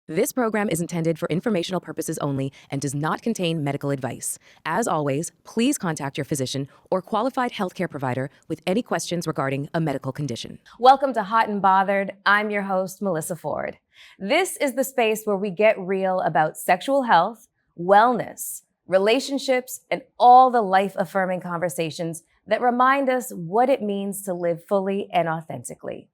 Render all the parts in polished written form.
This program is intended for informational purposes only and does not contain medical advice. As always, please contact your physician or qualified healthcare provider with any questions regarding a medical condition. Welcome to Hot and Bothered. I'm your host, Melyssa Ford. This is the space where we get real about sexual health, wellness, relationships, and all the life-affirming conversations that remind us what it means to live fully and authentically.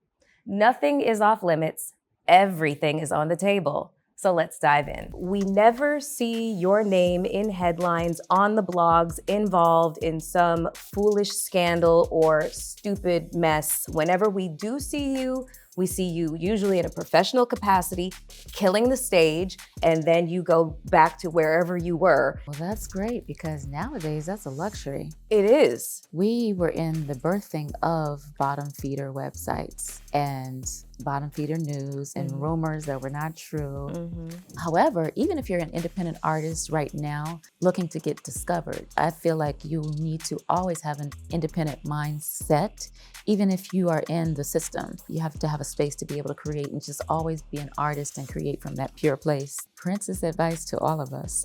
Nothing is off limits. Everything is on the table. So let's dive in. We never see your name in headlines, on the blogs, involved in some foolish scandal or stupid mess. Whenever we do see you, we see you usually in a professional capacity, killing the stage, and then you go back to wherever you were. Well, that's great because nowadays that's a luxury. It is. We were in the birthing of bottom feeder websites and bottom feeder news and rumors that were not true. However, even if you're an independent artist right now looking to get discovered, I feel like you need to always have an independent mindset. Even if you are in the system, you have to have a space to be able to create and just always be an artist and create from that pure place. Prince's advice to all of us,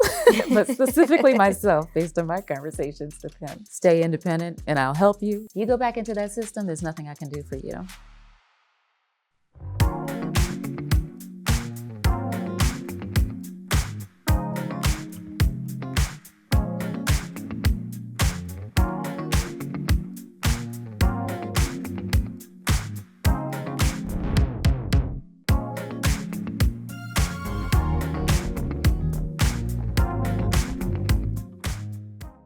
but specifically myself, based on my conversations with him. Stay independent and I'll help you. You go back into that system, there's nothing I can do for you.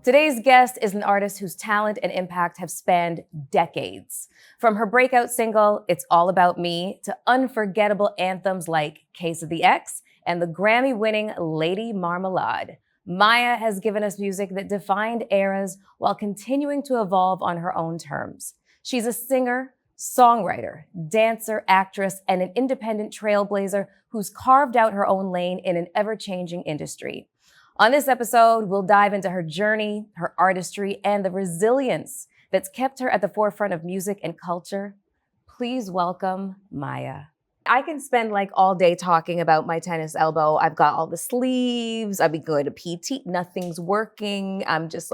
Today's guest is an artist whose talent and impact have spanned decades. From her breakout single, It's All About Me, to unforgettable anthems like Case of the X and the Grammy-winning Lady Marmalade, Maya has given us music that defined eras while continuing to evolve on her own terms. She's a singer, songwriter, dancer, actress, and an independent trailblazer who's carved out her own lane in an ever-changing industry. On this episode, we'll dive into her journey, her artistry, and the resilience that's kept her at the forefront of music and culture. Please welcome Maya. I can spend like all day talking about my tennis elbow. I've got all the sleeves. I've been going to PT. Nothing's working. I'm just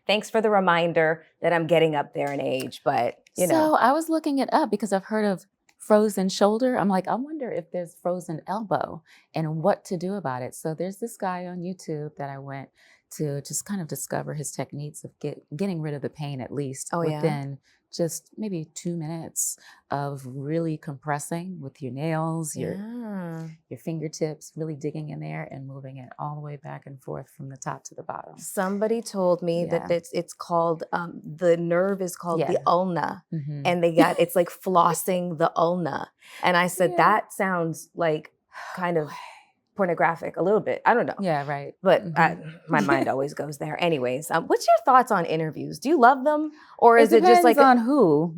thanks for the reminder that I'm getting up there in age, but you know. So I was looking it up because I've heard of frozen shoulder. I'm like, I wonder if there's frozen elbow and what to do about it. So there's this guy on YouTube that I went to just kind of discover his techniques of getting rid of the pain, at least within just maybe 2 minutes of really compressing with your nails, your fingertips, really digging in there and moving it all the way back and forth from the top to the bottom. Somebody told me that it's called, the nerve is called the ulna, and it's like flossing the ulna. And I said, that sounds like kind of pornographic a little bit. I don't know. Yeah, right. But my mind always goes there. Anyways, what's your thoughts on interviews? Do you love them? Or is it just like on who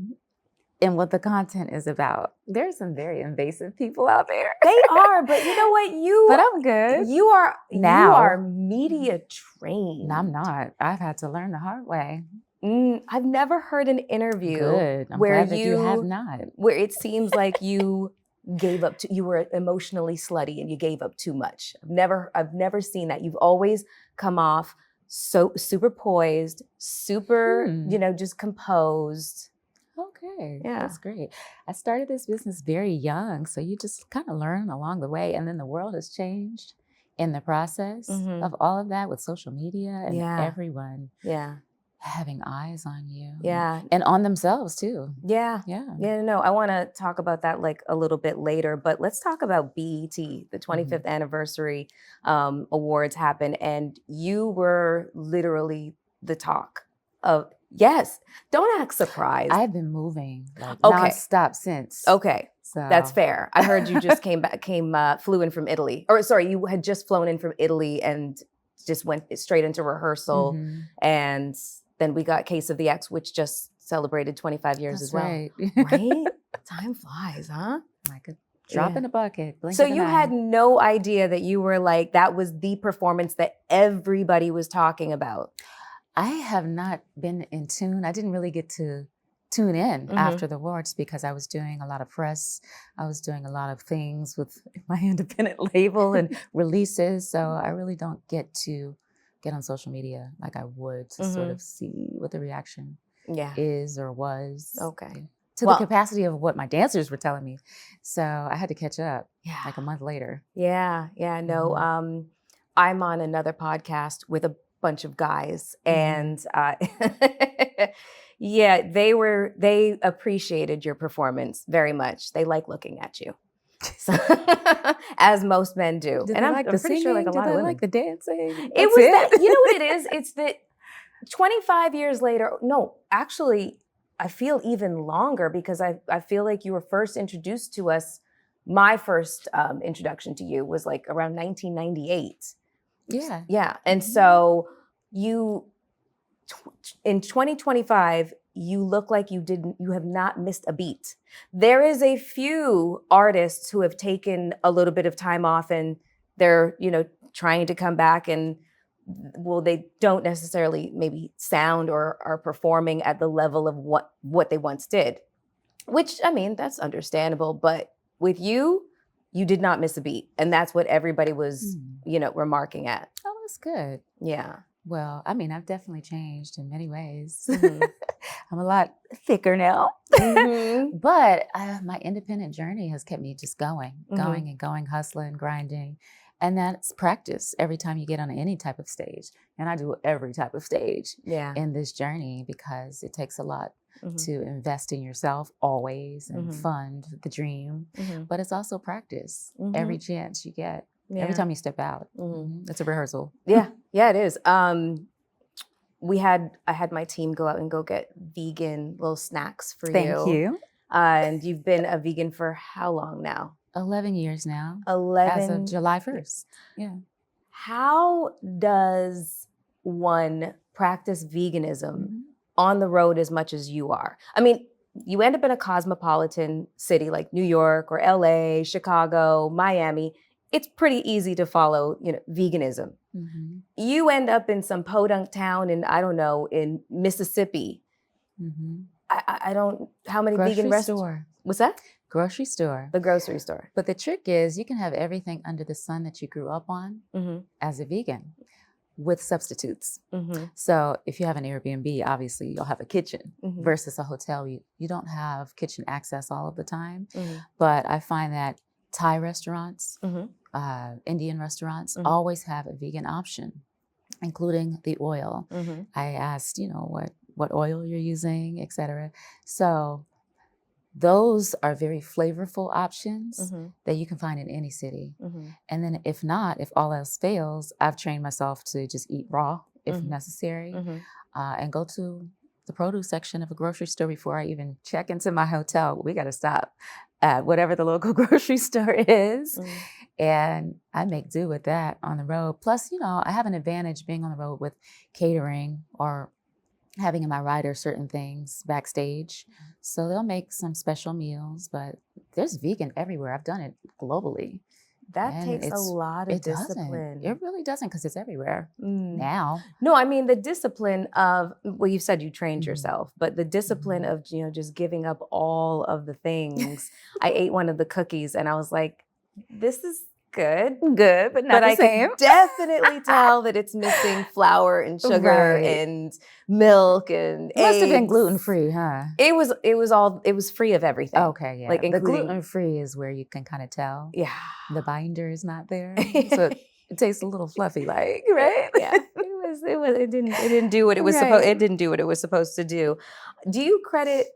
and what the content is about? There's some very invasive people out there. They are, but you know what? But I'm good. You are media trained. I'm not. I've had to learn the hard way. I've never heard an interview Good. I'm glad that you have not. Where it seems like you you were emotionally slutty and you gave up too much. I've never seen that. You've always come off so super poised, super, just composed. Okay, yeah, that's great. I started this business very young, so you just kind of learn along the way, and then the world has changed in the process of all of that with social media and everyone having eyes on you. Yeah. And on themselves too. Yeah. No, I want to talk about that like a little bit later, but let's talk about BET. The 25th anniversary awards happened, and you were literally the talk of, yes, don't act surprised. I've been moving nonstop since. Okay. So that's fair. I heard you just flew in from Italy. Or sorry, you had just flown in from Italy and just went straight into rehearsal. And then we got Case of the X, which just celebrated 25 years as well. Right. Right? Time flies, huh? Like a drop in a bucket. So you had no idea that you were like, that was the performance that everybody was talking about. I have not been in tune. I didn't really get to tune in after the awards because I was doing a lot of press. I was doing a lot of things with my independent label and releases. So I really don't get to get on social media like I would to sort of see what the reaction is or was. Okay. To the capacity of what my dancers were telling me. So I had to catch up like a month later. Yeah. No, I'm on another podcast with a bunch of guys and they appreciated your performance very much. They like looking at you. So, as most men do. Did and I'm like pretty the singing? sure like a lot of women. Like the dancing? It was that, you know what it is? It's that 25 years later, no, actually, I feel even longer because I feel like you were first introduced to us. My first introduction to you was like around 1998. Yeah. Yeah. And so in 2025, you look like you have not missed a beat. There is a few artists who have taken a little bit of time off and they're, trying to come back and they don't necessarily maybe sound or are performing at the level of what they once did, which, I mean, that's understandable. But with you did not miss a beat. And that's what everybody was, remarking at. Oh, that's good. Yeah. Well, I mean, I've definitely changed in many ways. I'm a lot thicker now. But my independent journey has kept me just going, hustling, grinding. And that's practice every time you get on any type of stage. And I do every type of stage in this journey because it takes a lot to invest in yourself always and fund the dream. But it's also practice every chance you get. Yeah. Every time you step out, it's a rehearsal. Yeah, it is. I had my team go out and go get vegan little snacks for you. Thank you. And you've been a vegan for how long now? 11 years now. 11 as of July 1st. Yeah. How does one practice veganism on the road as much as you are? I mean, you end up in a cosmopolitan city like New York or LA, Chicago, Miami. It's pretty easy to follow, veganism. You end up in some podunk town in, I don't know, in Mississippi. I don't, how many vegan restaurants? What's that? Grocery store. The grocery store. But the trick is you can have everything under the sun that you grew up on as a vegan with substitutes. So if you have an Airbnb, obviously you'll have a kitchen versus a hotel. You don't have kitchen access all of the time. But I find that Thai restaurants, Indian restaurants always have a vegan option, including the oil. I asked, what oil you're using, et cetera. So those are very flavorful options that you can find in any city. And then if all else fails, I've trained myself to just eat raw if necessary and go to the produce section of a grocery store before I even check into my hotel. We got to stop at whatever the local grocery store is. And I make do with that on the road. Plus, I have an advantage being on the road with catering or having in my rider certain things backstage. So they'll make some special meals, but there's vegan everywhere. I've done it globally. That takes a lot of discipline. It really doesn't because it's everywhere now. No, I mean the discipline of, well, you said you trained yourself, but the discipline of, just giving up all of the things. I ate one of the cookies and I was like, this is good, but not the same. I can definitely tell that it's missing flour and sugar and milk and eggs. It must have been gluten-free, huh? It was free of everything. Okay, yeah. Like the gluten-free is where you can kind of tell. Yeah. The binder is not there. So it tastes a little fluffy, like, right? Yeah. It didn't do what it was supposed it didn't do what it was supposed to do. Do you credit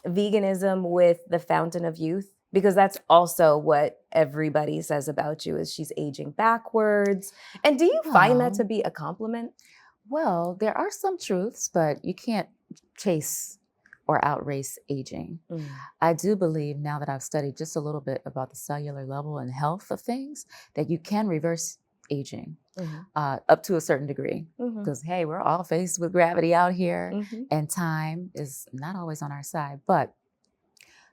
veganism with the fountain of youth? Because that's also what everybody says about you is she's aging backwards. And do you find that to be a compliment? Well, there are some truths, but you can't chase or outrace aging. I do believe now that I've studied just a little bit about the cellular level and health of things, that you can reverse aging up to a certain degree. Because, hey, we're all faced with gravity out here and time is not always on our side. But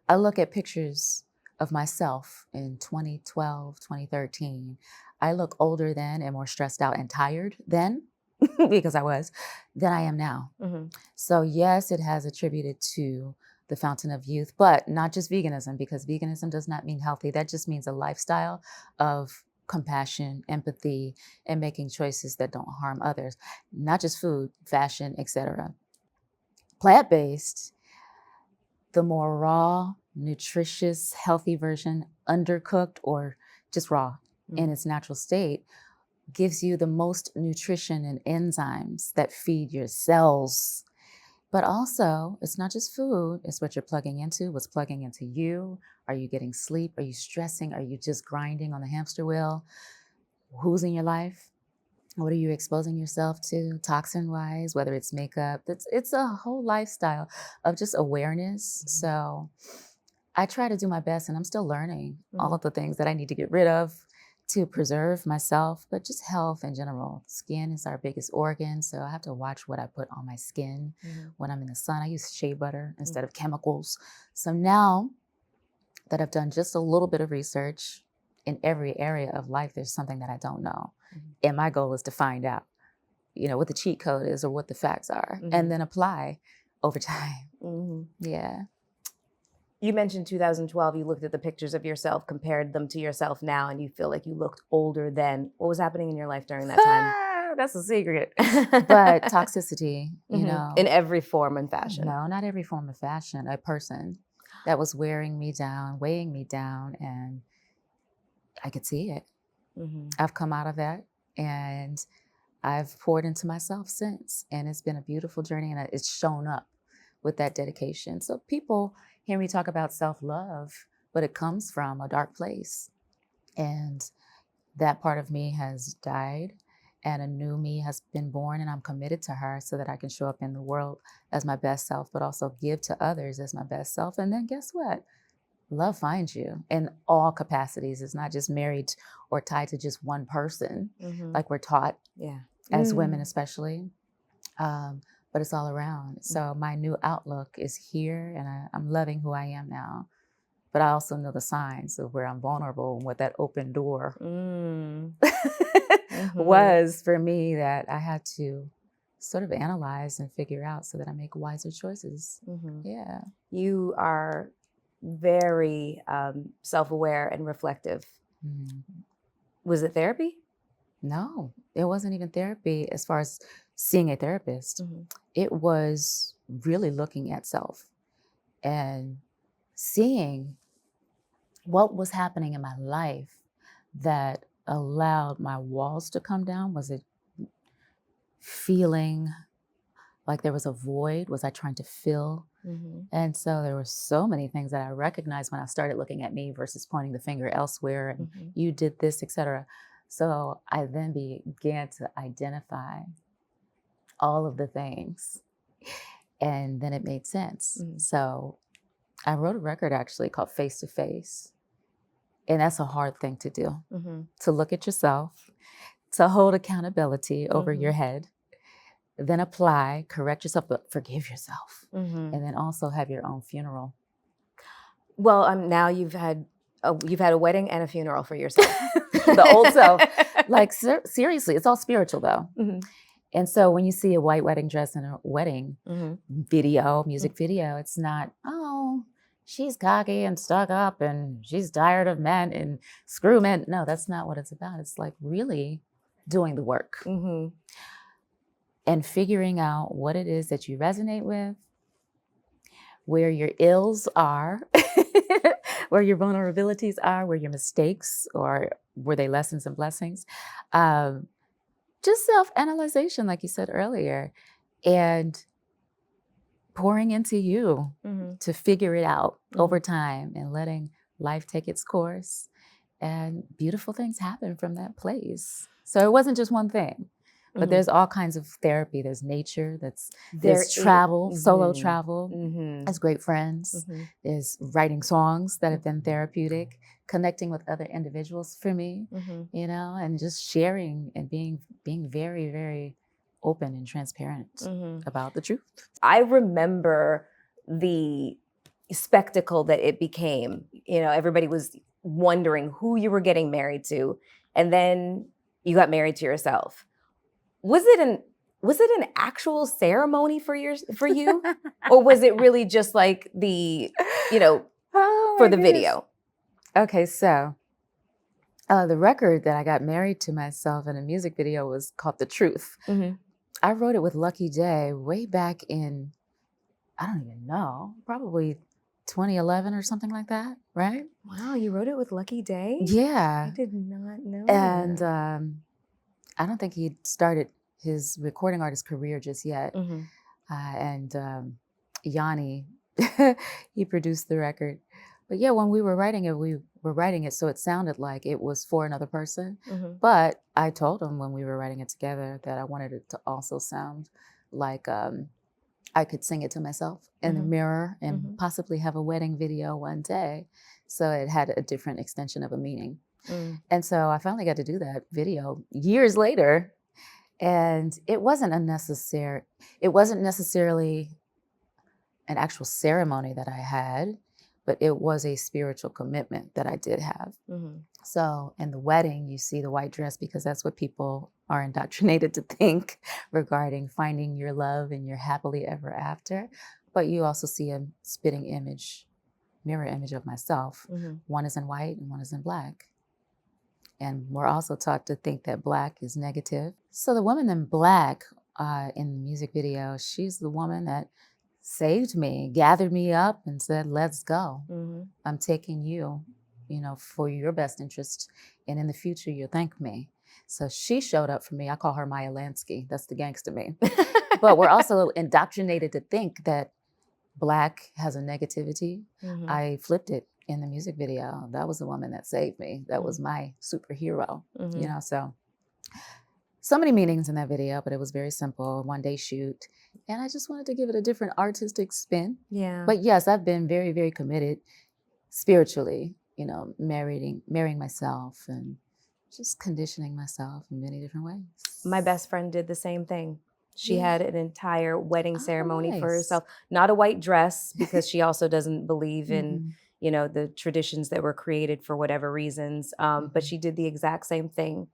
I look at pictures of myself in 2012, 2013. I look older then and more stressed out and tired then because I was, than I am now. So yes, it has attributed to the fountain of youth, but not just veganism, because veganism does not mean healthy. That just means a lifestyle of compassion, empathy, and making choices that don't harm others. Not just food, fashion, etc. Plant-based, the more raw, nutritious, healthy version, undercooked or just raw in its natural state, gives you the most nutrition and enzymes that feed your cells. But also, it's not just food, it's what you're plugging into, what's plugging into you. Are you getting sleep? Are you stressing? Are you just grinding on the hamster wheel? Who's in your life? What are you exposing yourself to toxin-wise, whether it's makeup? It's a whole lifestyle of just awareness. So I try to do my best, and I'm still learning all of the things that I need to get rid of to preserve myself, but just health in general. Skin is our biggest organ, so I have to watch what I put on my skin when I'm in the sun. I use shea butter instead of chemicals. So now that I've done just a little bit of research, in every area of life, there's something that I don't know. And my goal is to find out, what the cheat code is or what the facts are, and then apply over time. Yeah. You mentioned 2012, you looked at the pictures of yourself, compared them to yourself now, and you feel like you looked older then. What was happening in your life during that time? That's a secret. But toxicity, In every form and fashion. No, not every form of fashion. A person that was wearing me down, weighing me down, and I could see it. I've come out of that, and I've poured into myself since, and it's been a beautiful journey, and it's shown up with that dedication. So people hear me talk about self-love, but it comes from a dark place, and that part of me has died, and a new me has been born, and I'm committed to her so that I can show up in the world as my best self, but also give to others as my best self. And then guess what? Love finds you in all capacities. It's not just married or tied to just one person, like we're taught as women especially, but it's all around. So my new outlook is here, and I'm loving who I am now. But I also know the signs of where I'm vulnerable and what that open door was for me, that I had to sort of analyze and figure out so that I make wiser choices. Yeah. You are very self-aware and reflective. Was it therapy? No, it wasn't even therapy as far as seeing a therapist. It was really looking at self and seeing what was happening in my life that allowed my walls to come down. Was it feeling like there was a void? Was I trying to fill? And so there were so many things that I recognized when I started looking at me versus pointing the finger elsewhere and you did this, etc. So I then began to identify all of the things, and then it made sense. So I wrote a record actually called Face to Face, and that's a hard thing to do, to look at yourself, to hold accountability over your head, then apply, correct yourself, but forgive yourself, and then also have your own funeral. Well, now you've had a wedding and a funeral for yourself. The old self. Like, seriously, it's all spiritual though. And so when you see a white wedding dress in a wedding video, music video, it's not, oh, she's cocky and stuck up and she's tired of men and screw men. No, that's not what it's about. It's like really doing the work and figuring out what it is that you resonate with, where your ills are, where your vulnerabilities are, where your mistakes, or were they lessons and blessings? Just self-analyzation, like you said earlier, and pouring into you to figure it out over time and letting life take its course. And beautiful things happen from that place. So it wasn't just one thing, but there's all kinds of therapy. There's nature, there's travel, solo travel, there's great friends, there's writing songs that have been therapeutic, connecting with other individuals for me, and just sharing and being very, very open and transparent about the truth. I remember the spectacle that it became. Everybody was wondering who you were getting married to, and then you got married to yourself. was it an actual ceremony for you? Or was it really just like the, for the video? Okay, so the record that I got married to myself in a music video was called The Truth. Mm-hmm. I wrote it with Lucky Day way back in, I don't even know, probably 2011 or something like that, right? Wow, you wrote it with Lucky Day? Yeah. I did not know And that. I don't think he'd started his recording artist career just yet. Mm-hmm. And Yanni, he produced the record. But yeah, when we were writing it so it sounded like it was for another person. Mm-hmm. But I told him when we were writing it together that I wanted it to also sound like I could sing it to myself in the mirror and possibly have a wedding video one day. So it had a different extension of a meaning. Mm. And so I finally got to do that video years later. And it wasn't necessarily an actual ceremony that I had, but it was a spiritual commitment that I did have. Mm-hmm. So in the wedding, you see the white dress because that's what people are indoctrinated to think regarding finding your love and your happily ever after. But you also see a spitting image, mirror image of myself. Mm-hmm. One is in white and one is in black. And we're also taught to think that black is negative. So the woman in black in the music video, she's the woman that saved me, gathered me up and said, let's go. Mm-hmm. I'm taking you, for your best interest. And in the future, you'll thank me. So she showed up for me. I call her Maya Lansky. That's the gangster me. But we're also indoctrinated to think that black has a negativity. Mm-hmm. I flipped it in the music video. That was the woman that saved me. That was my superhero, so many meanings in that video, but it was very simple, one-day shoot. And I just wanted to give it a different artistic spin. Yeah. But yes, I've been very, very committed spiritually, marrying myself and just conditioning myself in many different ways. My best friend did the same thing. She had an entire wedding ceremony for herself. Not a white dress, because she also doesn't believe in, the traditions that were created for whatever reasons. But she did the exact same thing.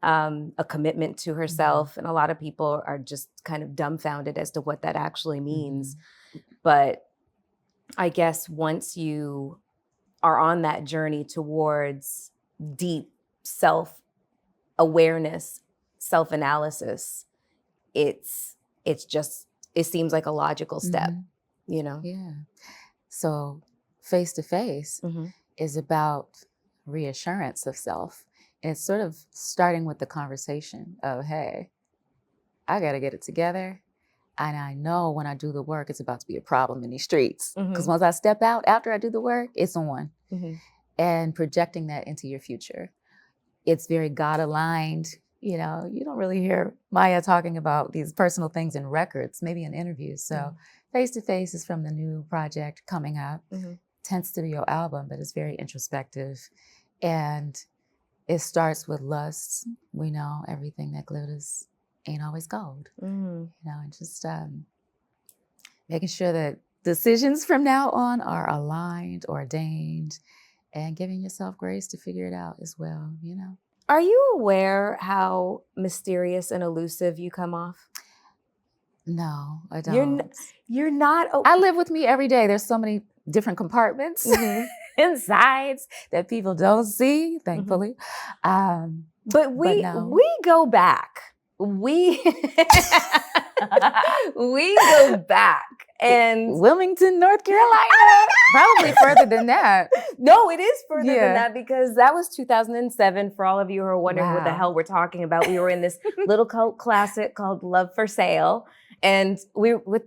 A commitment to herself. And a lot of people are just kind of dumbfounded as to what that actually means. But I guess once you are on that journey towards deep self-awareness, self-analysis, it seems like a logical step, Yeah. So face-to-face is about reassurance of self. And it's sort of starting with the conversation of, hey, I got to get it together. And I know when I do the work, it's about to be a problem in these streets. Because once I step out after I do the work, it's on. And projecting that into your future. It's very God-aligned. You don't really hear Maya talking about these personal things in records, maybe in interviews. So Face-to-Face is from the new project coming up, 10th studio album, but it's very introspective. And it starts with lust. We know everything that glitters ain't always gold. And just making sure that decisions from now on are aligned, ordained, and giving yourself grace to figure it out as well, Are you aware how mysterious and elusive you come off? No, I don't. You're not. I live with me every day. There's so many different compartments. Insides that people don't see, thankfully. But we go back. We go back. And Wilmington, North Carolina. Probably further than that. No, it is further than that, because that was 2007. For all of you who are wondering what the hell we're talking about, we were in this little cult classic called Love for Sale. And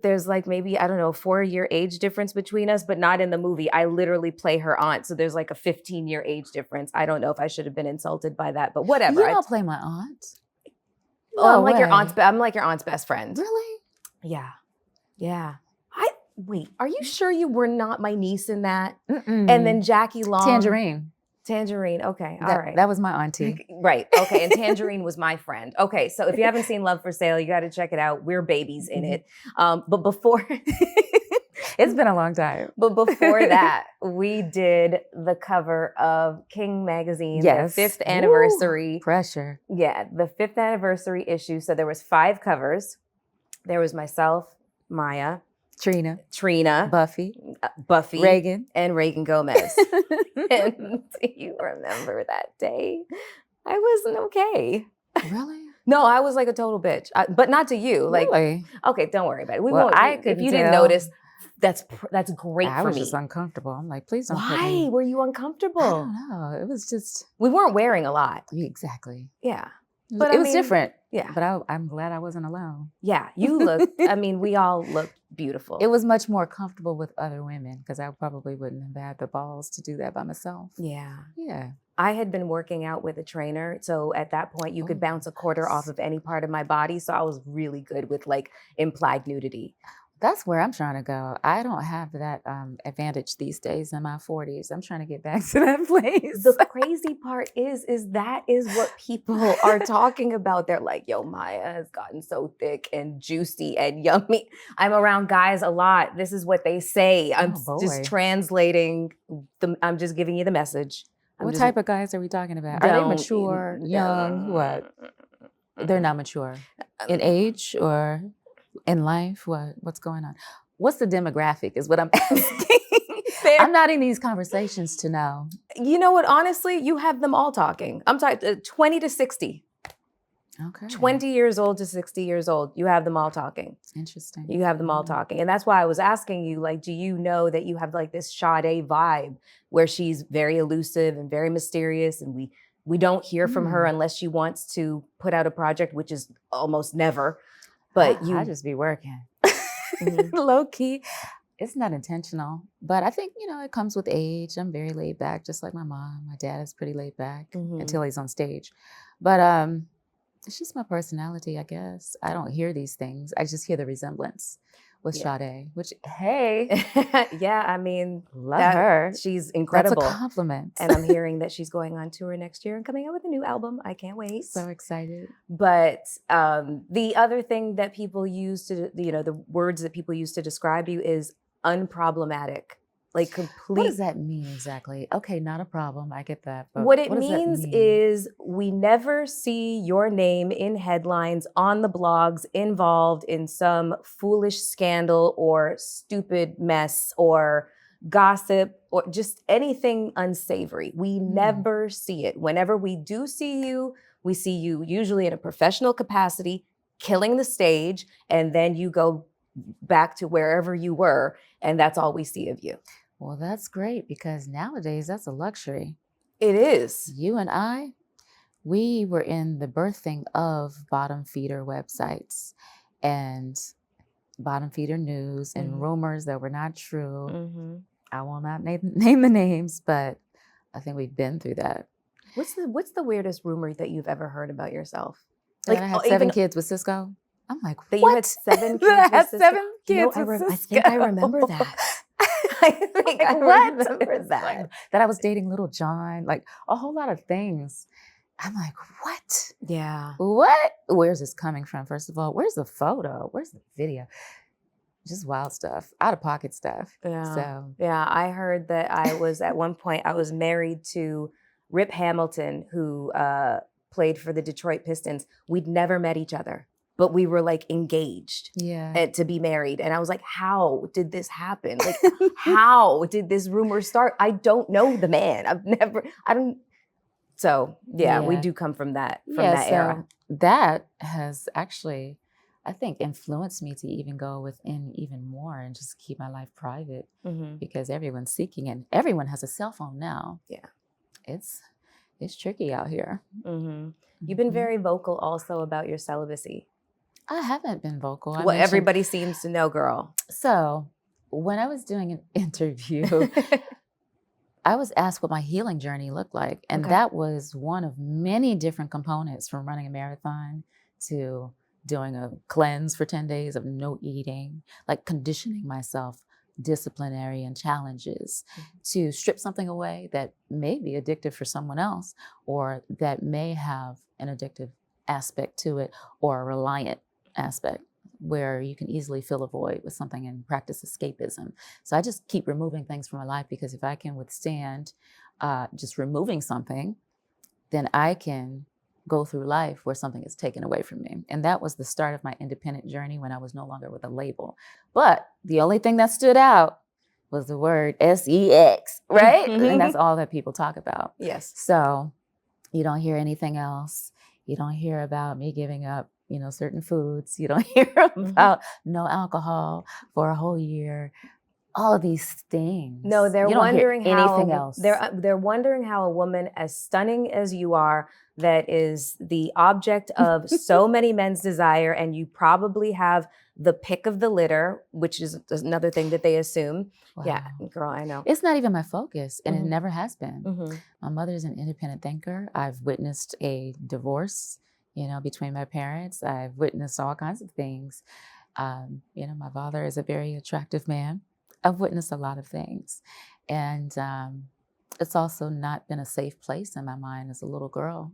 there's like maybe, 4-year age difference between us, but not in the movie. I literally play her aunt. So there's like a 15-year age difference. I don't know if I should have been insulted by that, but whatever. You don't play my aunt. I'm like your aunt's best friend. Really? Yeah. Yeah. Wait, are you sure you were not my niece in that? And then Jackie Long. Tangerine. Okay. All right. That was my auntie. Right. Okay. And Tangerine was my friend. Okay. So if you haven't seen Love for Sale, you got to check it out. We're babies in it. But before It's been a long time. But before that, we did the cover of King Magazine, Yes. the 5th anniversary. Pressure. Yeah, the 5th anniversary issue. So there was 5 covers. There was myself, Maya, Trina, Buffy, Reagan, and Reagan Gomez. And do you remember that day? I wasn't okay. Really? No, I was like a total bitch, but not to you. Like, really? Okay, don't worry about it. Well, If you didn't notice, that's great I for was me. just uncomfortable. I'm like, please don't put Why me. were you uncomfortable? I don't know. It was just we weren't wearing a lot. exactly. Yeah, But it was different. Yeah, but I'm glad I wasn't alone. Yeah, you looked. I mean, we all looked beautiful. It was much more comfortable with other women because I probably wouldn't have had the balls to do that by myself. Yeah. Yeah. I had been working out with a trainer. So at that point, you could bounce a quarter off of any part of my body. So I was really good with like implied nudity. That's where I'm trying to go. I don't have that advantage these days in my 40s. I'm trying to get back to that place. The crazy part is that is what people are talking about. They're like, yo, Maya has gotten so thick and juicy and yummy. I'm around guys a lot. This is what they say. I'm just translating. I'm just giving you the message. What type of guys are we talking about? Are they mature, young, what? They're not mature. In age or in life? What's going on? What's the demographic is what I'm asking. I'm not in these conversations to know. You know what? Honestly, you have them all talking. I'm talking 20 to 60. Okay. 20 years old to 60 years old. You have them all talking. Interesting. You have them all talking. And that's why I was asking you, like, do you know that you have like this Sade vibe where she's very elusive and very mysterious, and we don't hear from her unless she wants to put out a project, which is almost never. But I just be working. Low key. It's not intentional, but I think, it comes with age. I'm very laid back, just like my mom. My dad is pretty laid back until he's on stage. But it's just my personality, I guess. I don't hear these things. I just hear the resemblance with Sade, which, hey. Yeah, I mean, love her. She's incredible. That's a compliment. And I'm hearing that she's going on tour next year and coming out with a new album. I can't wait. So excited. But the other thing that people use to, the words that people use to describe you is unproblematic. Like complete. What does that mean exactly? Okay, not a problem. I get that. But what it means is we never see your name in headlines, on the blogs, involved in some foolish scandal or stupid mess or gossip or just anything unsavory. We never see it. Whenever we do see you, we see you usually in a professional capacity, killing the stage, and then you go back to wherever you were, and that's all we see of you. Well, that's great because nowadays that's a luxury. It is. You and I, we were in the birthing of bottom feeder websites and bottom feeder news and rumors that were not true. I will not name the names, but I think we've been through that. What's the weirdest rumor that you've ever heard about yourself? Like I had 7 kids with Cisco. I'm like, what? You had 7 kids I had with 7 kids I with Cisco. think I remember that. I think I remember that. That I was dating Little John, like a whole lot of things. I'm like, what? Yeah. What? Where's this coming from? First of all, where's the photo? Where's the video? Just wild stuff, out of pocket stuff. Yeah. So yeah, I heard that I was at one point I was married to Rip Hamilton, who played for the Detroit Pistons. We'd never met each other, but we were like engaged to be married. And I was like, how did this happen? Like, how did this rumor start? I don't know the man. So we do come from that era. That has actually, I think, influenced me to even go within even more and just keep my life private because everyone's seeking and everyone has a cell phone now. Yeah. It's tricky out here. You've been very vocal also about your celibacy. I haven't been vocal. Everybody seems to know, girl. So when I was doing an interview, I was asked what my healing journey looked like. And that was one of many different components, from running a marathon to doing a cleanse for 10 days of no eating, like conditioning myself, disciplinary and challenges to strip something away that may be addictive for someone else, or that may have an addictive aspect to it, or a reliant aspect. where you can easily fill a void with something and practice escapism. So I just keep removing things from my life, because if I can withstand just removing something, then I can go through life where something is taken away from me. And that was the start of my independent journey, when I was no longer with a label. But the only thing that stood out was the word sex, right? And that's all that people talk about. Yes. So you don't hear anything else. You don't hear about me giving up, certain foods. You don't hear about no alcohol for a whole year. All of these things. No, they're you don't wondering hear anything how else. they're wondering how a woman as stunning as you are, that is the object of so many men's desire, and you probably have the pick of the litter, which is another thing that they assume. Wow. Yeah, girl, I know. It's not even my focus, and it never has been. Mm-hmm. My mother's an independent thinker. I've witnessed a divorce, between my parents. I've witnessed all kinds of things. My father is a very attractive man. I've witnessed a lot of things. And it's also not been a safe place in my mind as a little girl.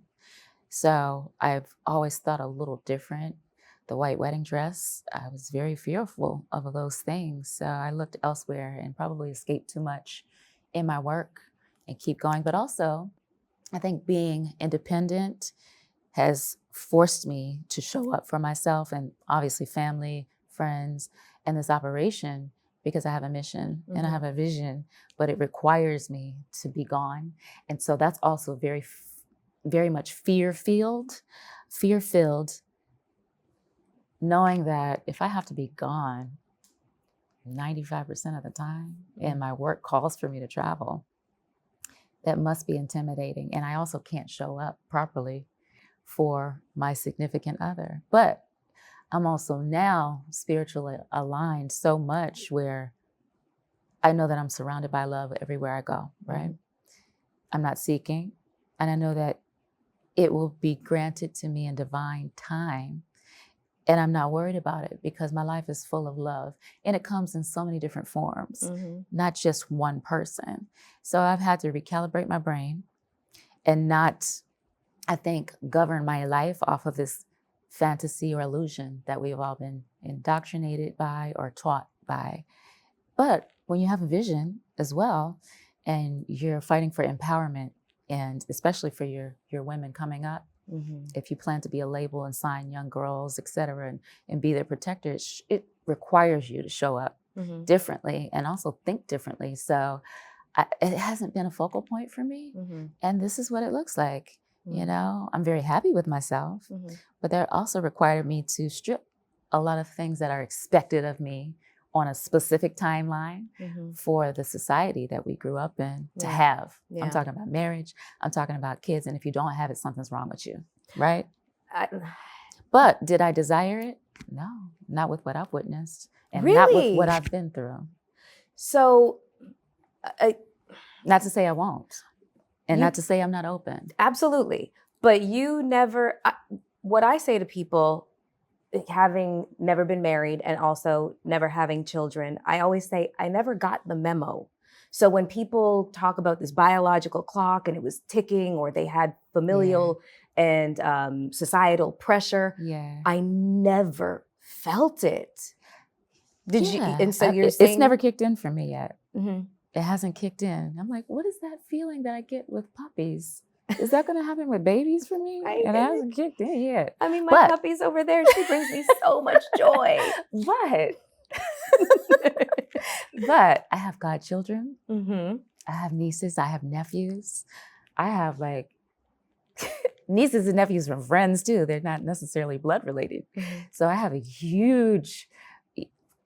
So I've always thought a little different. The white wedding dress, I was very fearful of those things. So I looked elsewhere and probably escaped too much in my work and keep going. But also, I think being independent has forced me to show up for myself and obviously family, friends, and this operation, because I have a mission and I have a vision, but it requires me to be gone. And so that's also very, very much fear-filled, knowing that if I have to be gone 95% of the time and my work calls for me to travel, that must be intimidating. And I also can't show up properly for my significant other. But I'm also now spiritually aligned so much where I know that I'm surrounded by love everywhere I go, right? I'm not seeking, and I know that it will be granted to me in divine time. And I'm not worried about it, because my life is full of love, and it comes in so many different forms, not just one person. So I've had to recalibrate my brain and not, I think, govern my life off of this fantasy or illusion that we've all been indoctrinated by or taught by. But when you have a vision as well, and you're fighting for empowerment, and especially for your women coming up, if you plan to be a label and sign young girls, et cetera, and be their protector, it requires you to show up differently and also think differently. So it hasn't been a focal point for me. And this is what it looks like. I'm very happy with myself, but that also required me to strip a lot of things that are expected of me on a specific timeline for the society that we grew up in to have. I'm talking about marriage. I'm talking about kids. And if you don't have it, something's wrong with you, right? But did I desire it? No, not with what I've witnessed and not with what I've been through. So, not to say I won't, and not to say I'm not open. Absolutely. But you never, what I say to people, having never been married and also never having children, I always say, I never got the memo. So when people talk about this biological clock and it was ticking, or they had familial and societal pressure, I never felt it. Did you? And so you're saying it's never kicked in for me yet. It hasn't kicked in. I'm like, what is that feeling that I get with puppies? Is that going to happen with babies for me? And it hasn't kicked in yet. I mean, my puppy's over there. She brings me so much joy. But I have godchildren. I have nieces. I have nephews. I have nieces and nephews from friends too. They're not necessarily blood related. So I have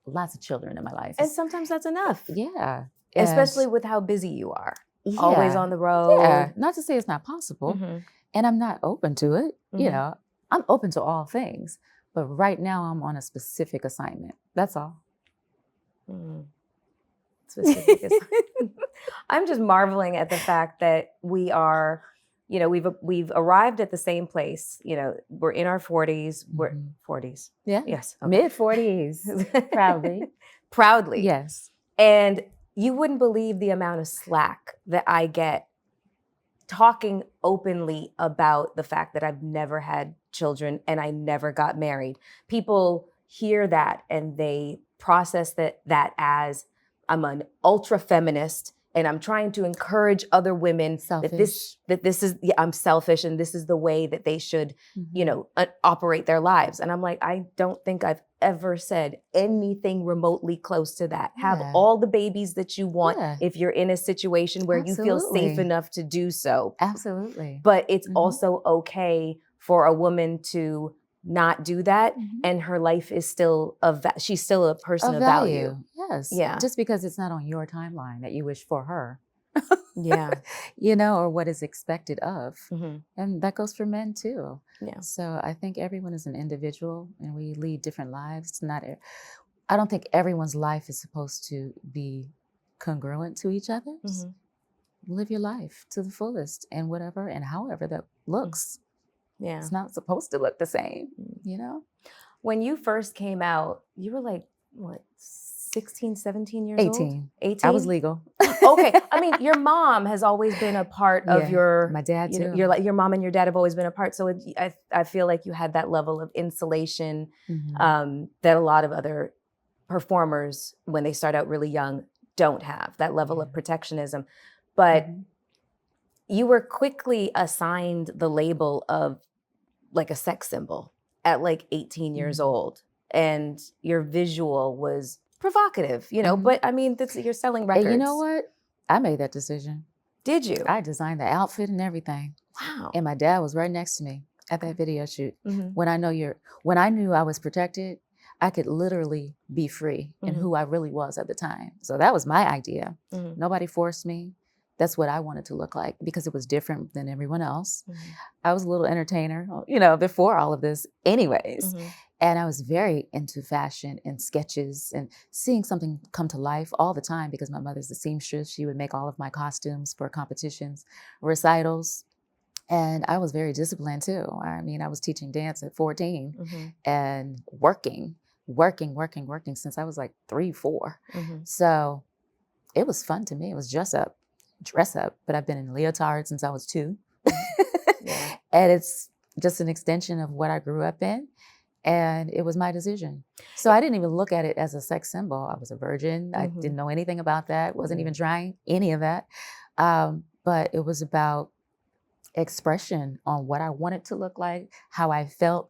lots of children in my life. And sometimes that's enough. Yeah. Especially with how busy you are. Always on the road. Yeah, not to say it's not possible. And I'm not open to it. I'm open to all things. But right now I'm on a specific assignment. That's all. Specific assignment. I'm just marveling at the fact that we are, we've arrived at the same place. We're in our 40s. We're 40s. Yeah. Yes. Okay. Mid-40s. Proudly. Proudly. Yes. And you wouldn't believe the amount of slack that I get talking openly about the fact that I've never had children and I never got married. People hear that and they process that as I'm an ultra feminist and I'm trying to encourage other women Selfish. that this is, I'm selfish and this is the way that they should, you know, operate their lives. And I'm like, I don't think I've ever said anything remotely close to that. Have all the babies that you want if you're in a situation where you feel safe enough to do so. Absolutely. But it's also okay for a woman to not do that, and her life is still she's still a person of value. Yes. Yeah. Just because it's not on your timeline that you wish for her. Yeah. You know, or what is expected of. And that goes for men too. Yeah. So I think everyone is an individual and we lead different lives. I don't think everyone's life is supposed to be congruent to each other's. Live your life to the fullest and whatever and however that looks. Yeah. It's not supposed to look the same, you know? When you first came out, you were like, what, 16, 17 years 18. old? 18? I was legal. Okay. I mean, your mom has always been a part of my dad too. Your mom and your dad have always been a part. So I feel like you had that level of insulation that a lot of other performers, when they start out really young, don't have, that level of protectionism. But you were quickly assigned the label of like a sex symbol at like 18 years old. And your visual was provocative, you know, but I mean, you're selling records. And you know what? I made that decision. Did you? I designed the outfit and everything. Wow. And my dad was right next to me at that video shoot. When I knew I was protected, I could literally be free in who I really was at the time. So that was my idea. Nobody forced me. That's what I wanted to look like because it was different than everyone else. I was a little entertainer, you know, before all of this anyways. And I was very into fashion and sketches and seeing something come to life all the time because my mother's a seamstress. She would make all of my costumes for competitions, recitals. And I was very disciplined too. I mean, I was teaching dance at 14 and working since I was like 3, 4. So it was fun to me. It was dress up, but I've been in leotards since I was 2. And it's just an extension of what I grew up in. And it was my decision. So I didn't even look at it as a sex symbol. I was a virgin. I didn't know anything about that. Wasn't even trying any of that. But it was about expression on what I wanted to look like, how I felt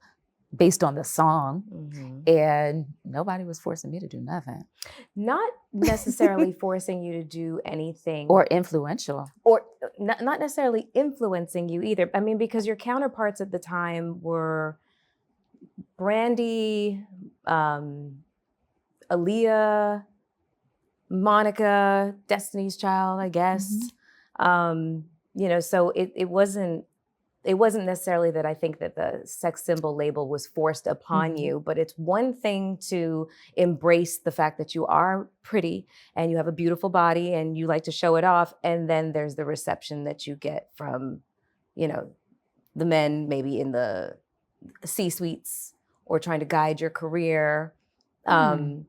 based on the song. And nobody was forcing me to do nothing. Not necessarily forcing you to do anything. Or influential. Or not necessarily influencing you either. I mean, because your counterparts at the time were Brandy, Aaliyah, Monica, Destiny's Child, I guess. You know, so it wasn't necessarily that I think that the sex symbol label was forced upon you, but it's one thing to embrace the fact that you are pretty and you have a beautiful body and you like to show it off. And then there's the reception that you get from, you know, the men maybe in the C-suites or trying to guide your career. I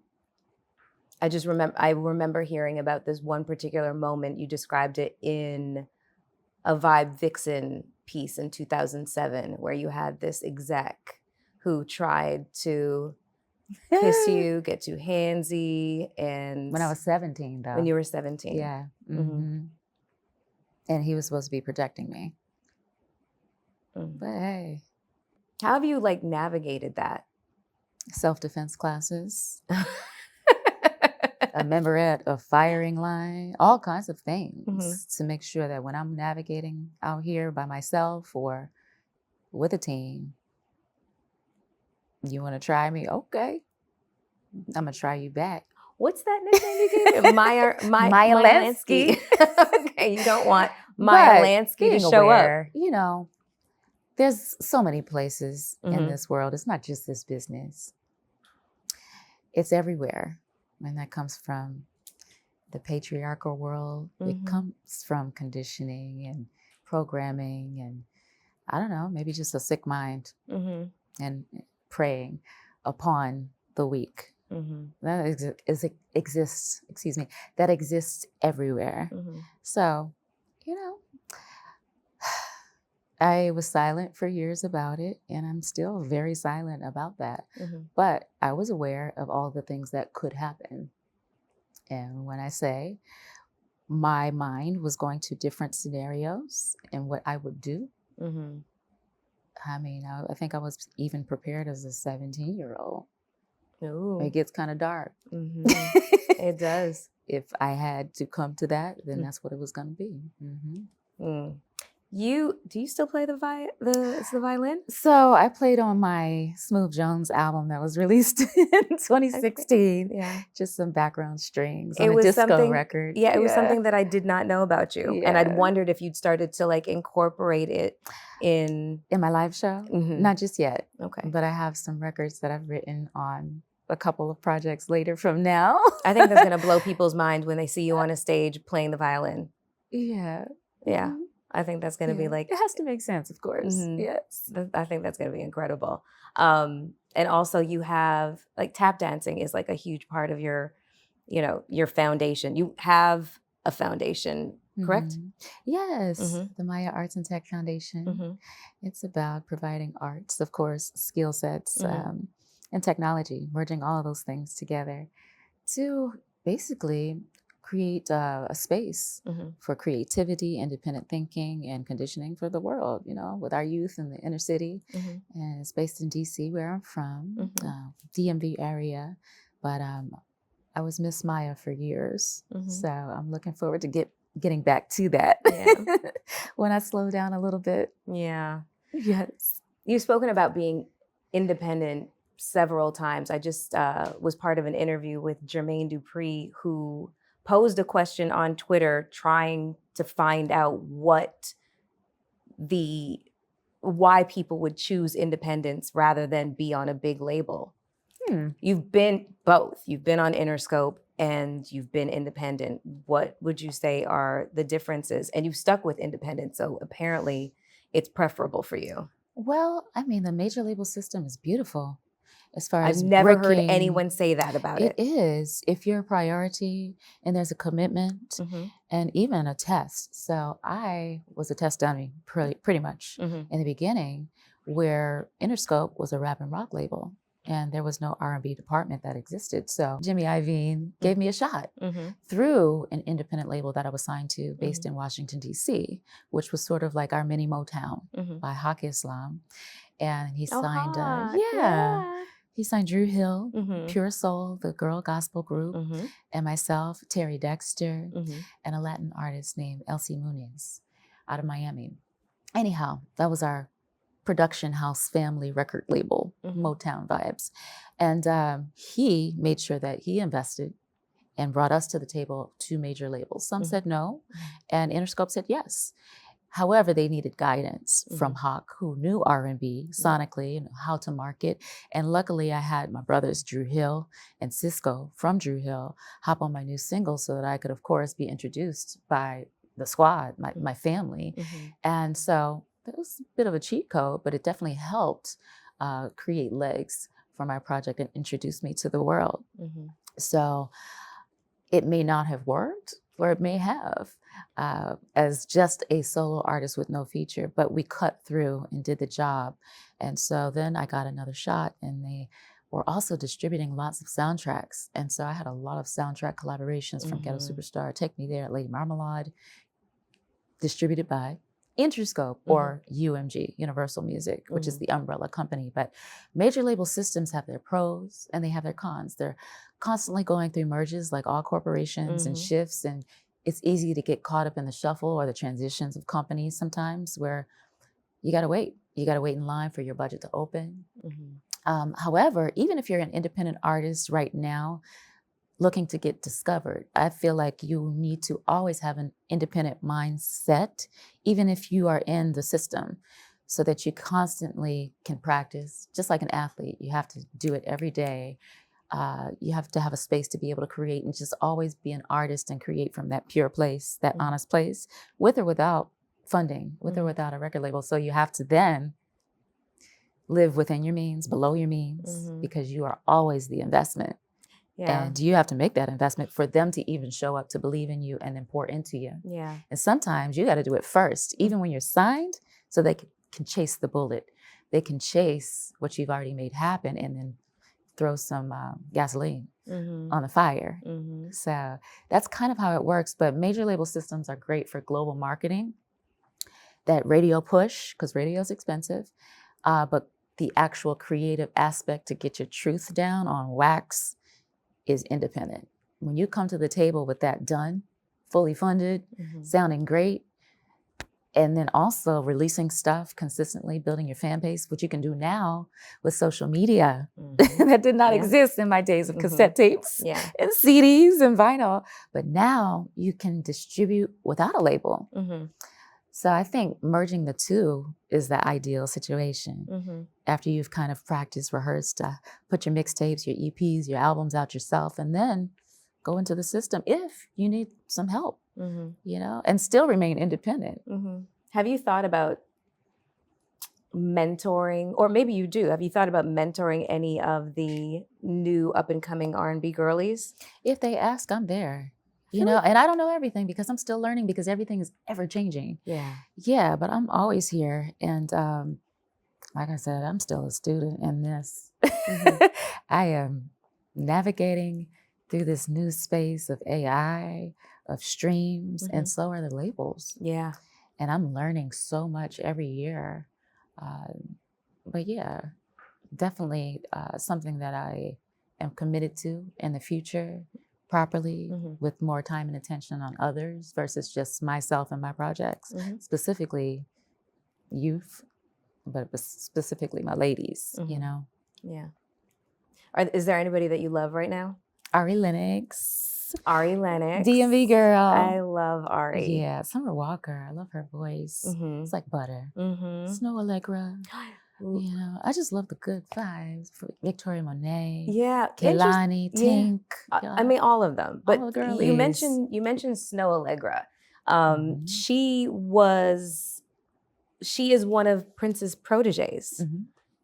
remember hearing about this one particular moment. You described it in a Vibe Vixen piece in 2007, where you had this exec who tried to kiss you, get you handsy, and when I was 17, though. When you were 17, yeah, and he was supposed to be protecting me. But hey, how have you like navigated that? Self-defense classes. A memberette, a firing line, all kinds of things to make sure that when I'm navigating out here by myself or with a team, you want to try me? Okay, I'm gonna try you back. What's that nickname you gave? Maya Lansky. Okay, you don't want Maya Lansky to show up. You know, there's so many places in this world. It's not just this business. It's everywhere. And that comes from the patriarchal world. It comes from conditioning and programming and, I don't know, maybe just a sick mind and preying upon the weak. That exists everywhere. So, you know, I was silent for years about it, and I'm still very silent about that. But I was aware of all the things that could happen. And when I say my mind was going to different scenarios and what I would do, I mean, I think I was even prepared as a 17-year-old. It gets kind of dark. It does. If I had to come to that, then that's what it was going to be. Do you still play the violin? So I played on my Smooth Jones album that was released in 2016. Yeah. Just some background strings on a disco record. Yeah, it was something that I did not know about you. And I'd wondered if you'd started to like incorporate it in my live show. Not just yet. Okay. But I have some records that I've written on a couple of projects later from now. I think that's going to blow people's mind when they see you on a stage playing the violin. Yeah. Yeah. I think that's going to be like... It has to make sense, of course. Yes. I think that's going to be incredible. And also you have, like, tap dancing is like a huge part of your, your foundation. You have a foundation, correct? Yes. The Maya Arts and Tech Foundation. It's about providing arts, of course, skill sets, and technology, merging all of those things together to basically create a space for creativity, independent thinking, and conditioning for the world, with our youth in the inner city. And it's based in DC, where I'm from, DMV area. But I was Miss Maya for years. So I'm looking forward to getting back to that when I slow down a little bit. Yeah. Yes. You've spoken about being independent several times. I just was part of an interview with Jermaine Dupri, who posed a question on Twitter trying to find out why people would choose independence rather than be on a big label. You've been both. You've been on Interscope and you've been independent. What would you say are the differences? And you've stuck with independent, so apparently it's preferable for you. Well, I mean, the major label system is beautiful. As far as I've never heard anyone say that about it. It is. If you're a priority and there's a commitment and even a test. So I was a test dummy pretty much in the beginning, where Interscope was a rap and rock label and there was no R&B department that existed. So Jimmy Iovine gave me a shot through an independent label that I was signed to based in Washington, D.C., which was sort of like our mini Motown by Hawk Islam. And he signed, he signed Drew Hill, Pure Soul, the girl gospel group, and myself, Terry Dexter, and a Latin artist named Elsie Muniz out of Miami. Anyhow, that was our production house family record label, Motown vibes. And he made sure that he invested and brought us to the table 2 major labels. Some said no, and Interscope said yes. However, they needed guidance from Hawk, who knew R&B sonically and how to market. And luckily, I had my brothers, Drew Hill and Cisco from Drew Hill, hop on my new single so that I could, of course, be introduced by the squad, my family. And so it was a bit of a cheat code, but it definitely helped create legs for my project and introduce me to the world. So it may not have worked, or it may have, as just a solo artist with no feature, but we cut through and did the job. And so then I got another shot, and they were also distributing lots of soundtracks. And so I had a lot of soundtrack collaborations from Ghetto Superstar, Take Me There, Lady Marmalade, distributed by Interscope or UMG, Universal Music, which is the umbrella company. But major label systems have their pros and they have their cons. They're constantly going through merges like all corporations and shifts, and it's easy to get caught up in the shuffle or the transitions of companies sometimes, where you gotta wait. You gotta wait in line for your budget to open. However, even if you're an independent artist right now, looking to get discovered, I feel like you need to always have an independent mindset, even if you are in the system, so that you constantly can practice. Just like an athlete, you have to do it every day. You have to have a space to be able to create and just always be an artist and create from that pure place, that honest place, with or without funding, with or without a record label. So you have to then live within your means, below your means, because you are always the investment. Yeah. And you have to make that investment for them to even show up to believe in you and then pour into you. Yeah. And sometimes you got to do it first, even when you're signed, so they can chase the bullet. They can chase what you've already made happen and then throw some gasoline on the fire. So that's kind of how it works. But major label systems are great for global marketing. That radio push, because radio is expensive, but the actual creative aspect to get your truth down on wax is independent. When you come to the table with that done, fully funded, sounding great, and then also releasing stuff consistently, building your fan base, which you can do now with social media. That did not exist in my days of cassette tapes and CDs and vinyl. But now you can distribute without a label. So I think merging the two is the ideal situation. After you've kind of practiced, rehearsed, put your mixtapes, your EPs, your albums out yourself, and then go into the system if you need some help, you know, and still remain independent. Have you thought about mentoring, or maybe you do, have you thought about mentoring any of the new up-and-coming R&B girlies? If they ask, I'm there. You know, and I don't know everything because I'm still learning because everything is ever changing. Yeah, but I'm always here. And like I said, I'm still a student in this. I am navigating through this new space of AI, of streams, and so are the labels. And I'm learning so much every year. But yeah, definitely something that I am committed to in the future. Properly, with more time and attention on others versus just myself and my projects, specifically youth, but specifically my ladies, you know? Is there anybody that you love right now? Ari Lennox. DMV girl. I love Ari. Yeah, Summer Walker. I love her voice. It's like butter. Snow Allegra. You know, I just love the good vibes. Victoria Monet, Kehlani, Tink. I mean, all of them. But all the you mentioned Snow Allegra. She is one of Prince's proteges,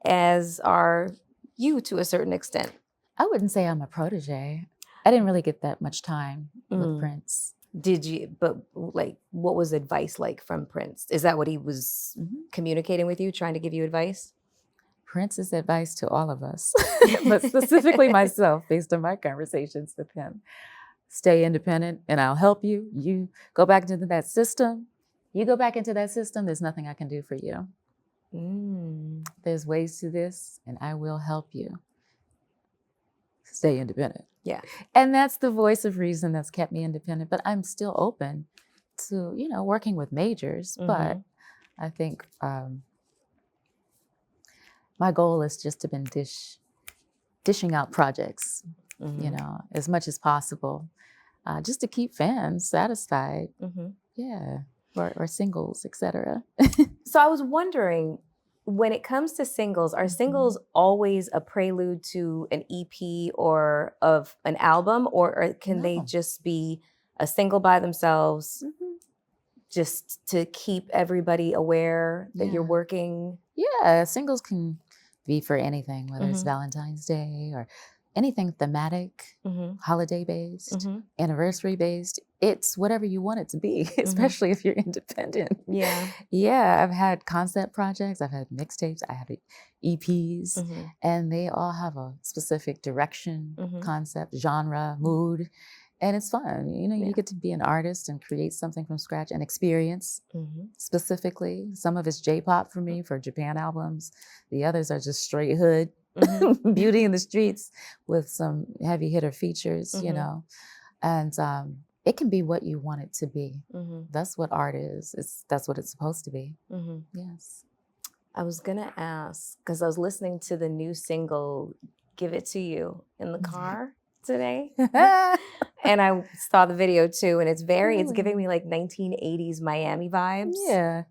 as are you to a certain extent. I wouldn't say I'm a protege. I didn't really get that much time with Prince. Did you? But like, what was advice like from Prince? Is that what he was communicating with you, trying to give you advice? Prince's advice to all of us, but specifically myself, based on my conversations with him. Stay independent and I'll help you. You go back into that system. There's nothing I can do for you. There's ways to this and I will help you. Stay independent. And that's the voice of reason that's kept me independent, but I'm still open to, you know, working with majors. But I think my goal is just to been dishing out projects, you know, as much as possible, just to keep fans satisfied. Or singles, etc. So I was wondering, when it comes to singles, are singles always a prelude to an EP or of an album, or can they just be a single by themselves, just to keep everybody aware that you're working? Yeah, singles can be for anything, whether it's Valentine's Day or anything thematic, holiday-based, anniversary-based. It's whatever you want it to be, especially if you're independent. Yeah, I've had concept projects, I've had mixtapes, I have EPs, and they all have a specific direction, concept, genre, mood, and it's fun. You know, you get to be an artist and create something from scratch and experience specifically. Some of it's J-pop for me, for Japan albums. The others are just straight hood, beauty in the streets with some heavy hitter features, you know, and it can be what you want it to be. That's what art is. That's what it's supposed to be. Yes. I was gonna ask, because I was listening to the new single, Give It To You, in the car today. And I saw the video too, and it's giving me like 1980s Miami vibes.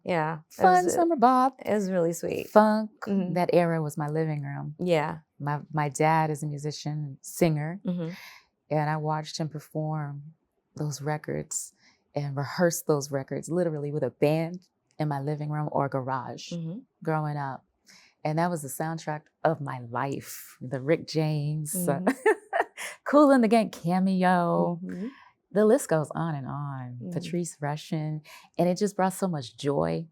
Yeah. Fun summer bop. It was really sweet. Funk. That era was my living room. Yeah. My dad is a musician, singer, and I watched him perform those records and rehearse those records literally with a band in my living room or garage growing up. And that was the soundtrack of my life. The Rick James, Kool and the Gang cameo. Mm-hmm. The list goes on and on. Mm. Patrice Rushen. And it just brought so much joy.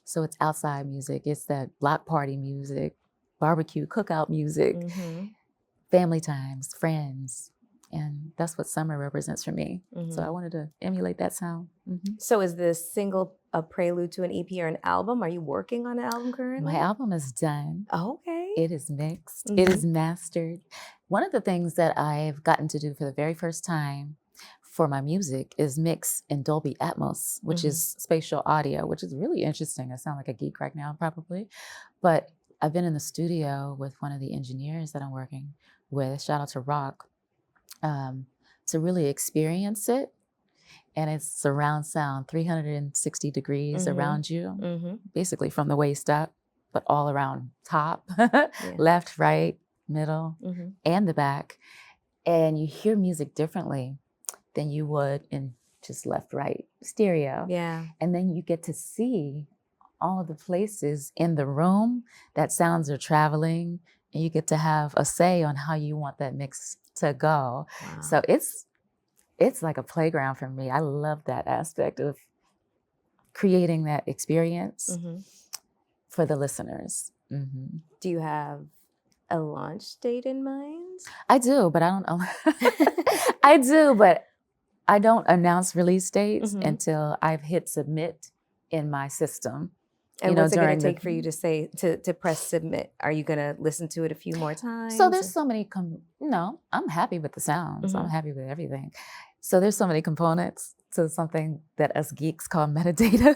So it's outside music. It's that block party music, barbecue, cookout music, Mm-hmm. family times, friends. And that's what summer represents for me. Mm-hmm. So I wanted to emulate that sound. So is this single a prelude to an EP or an album? Are you working on an album currently? My album is done. Okay. It is mixed. It is mastered. One of the things that I've gotten to do for the very first time for my music is mix in Dolby Atmos, which is spatial audio, which is really interesting. I sound like a geek right now, probably. But I've been in the studio with one of the engineers that I'm working with, shout out to Rock, to really experience it. And it's surround sound, 360 degrees around you, basically from the waist up, but all around top, left, right, middle, and the back. And you hear music differently than you would in just left, right stereo. Yeah. And then you get to see all of the places in the room that sounds are traveling, and you get to have a say on how you want that mix to go. Wow. So it's like a playground for me. I love that aspect of creating that experience for the listeners. Do you have a launch date in mind? I do, but I don't. I do, but I don't announce release dates until I've hit submit in my system. And what's it going to take for you to say to press submit? Are you going to listen to it a few more times? So there's so many. No, I'm happy with the sounds. I'm happy with everything. So there's so many components to something that us geeks call metadata.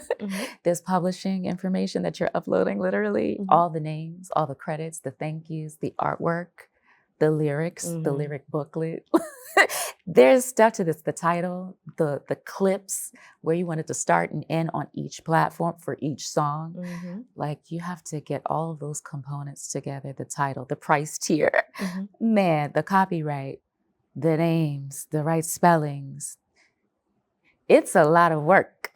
There's publishing information that you're uploading, literally all the names, all the credits, the thank yous, the artwork, the lyrics, the lyric booklet. There's stuff to this, the title, the clips, where you want it to start and end on each platform for each song. Like you have to get all of those components together, the title, the price tier, man, the copyright, the names, the right spellings. It's a lot of work.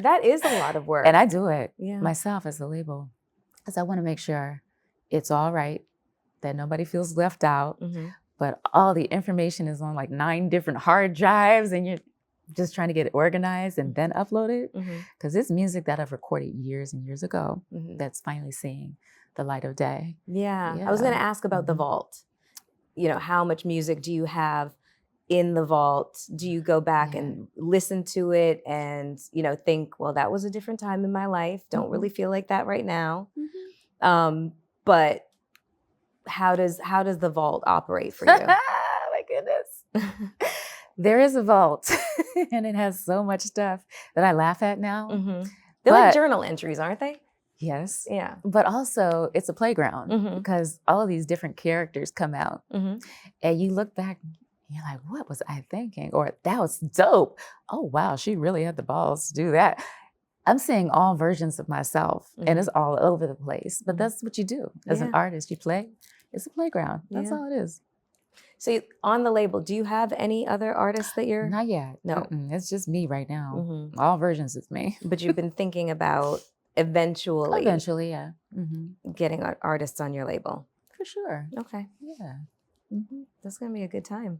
That is a lot of work. And I do it myself as a label because I want to make sure it's all right, that nobody feels left out, but all the information is on like 9 different hard drives and you're just trying to get it organized and then upload it. Because it's music that I've recorded years and years ago that's finally seeing the light of day. Yeah. I was going to ask about the vault. You know, how much music do you have in the vault? Do you go back and listen to it and, you know, think, well, that was a different time in my life. Don't really feel like that right now. But how does the vault operate for you? My goodness. There is a vault and it has so much stuff that I laugh at now. They're like journal entries, aren't they? Yes. Yeah. But also it's a playground because all of these different characters come out and you look back and you're like, what was I thinking? Or that was dope. Oh, wow, she really had the balls to do that. I'm seeing all versions of myself and it's all over the place. But that's what you do as an artist. You play. It's a playground. That's all it is. So on the label, do you have any other artists that you're? Not yet. No. It's just me right now. All versions of me. But you've been thinking about eventually, yeah. getting artists on your label. For sure. Okay. Yeah. That's going to be a good time.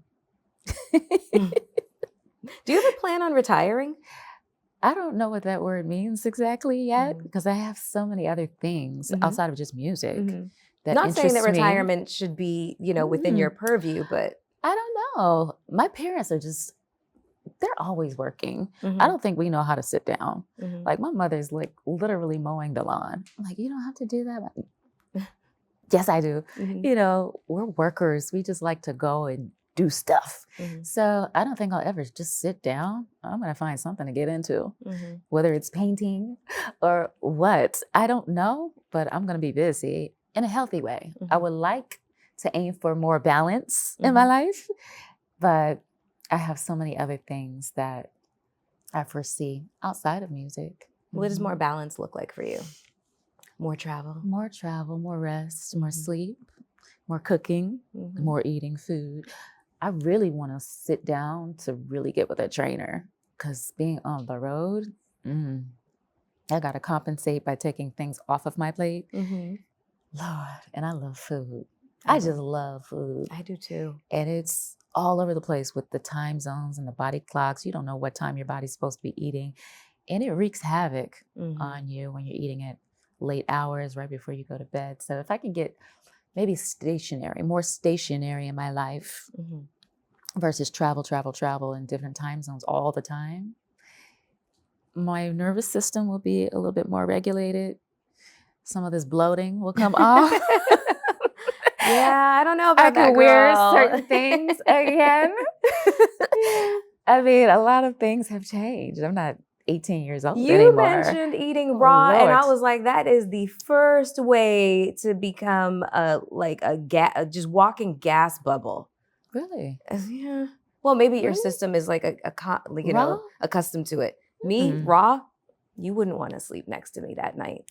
Do you have a plan on retiring? I don't know what that word means exactly yet because I have so many other things outside of just music. That Not saying that me. retirement should be, you know, within your purview, but I don't know. My parents are just, they're always working. I don't think we know how to sit down. Like my mother's like literally mowing the lawn. I'm like, you don't have to do that. Yes, I do. You know, we're workers. We just like to go and do stuff. So I don't think I'll ever just sit down. I'm going to find something to get into, whether it's painting or what. I don't know, but I'm going to be busy in a healthy way. I would like to aim for more balance in my life, but I have so many other things that I foresee outside of music. What does more balance look like for you? More travel? More travel, more rest, more sleep, more cooking, more eating food. I really want to sit down to really get with a trainer because being on the road, I got to compensate by taking things off of my plate. Lord, and I love food. I just love food. I do too. And it's all over the place with the time zones and the body clocks. You don't know what time your body's supposed to be eating. And it wreaks havoc on you when you're eating at late hours right before you go to bed. So if I can get maybe more stationary in my life versus travel in different time zones all the time, my nervous system will be a little bit more regulated. Some of this bloating will come off. Yeah, I don't know about I that, can wear girl. certain things again. I mean, a lot of things have changed. I'm not 18 years old You anymore. mentioned eating raw, and I was like, that is the first way to become just walking gas bubble. Really? Yeah. Well, maybe your Really? system is like Raw? accustomed to it. Me, raw, you wouldn't want to sleep next to me that night.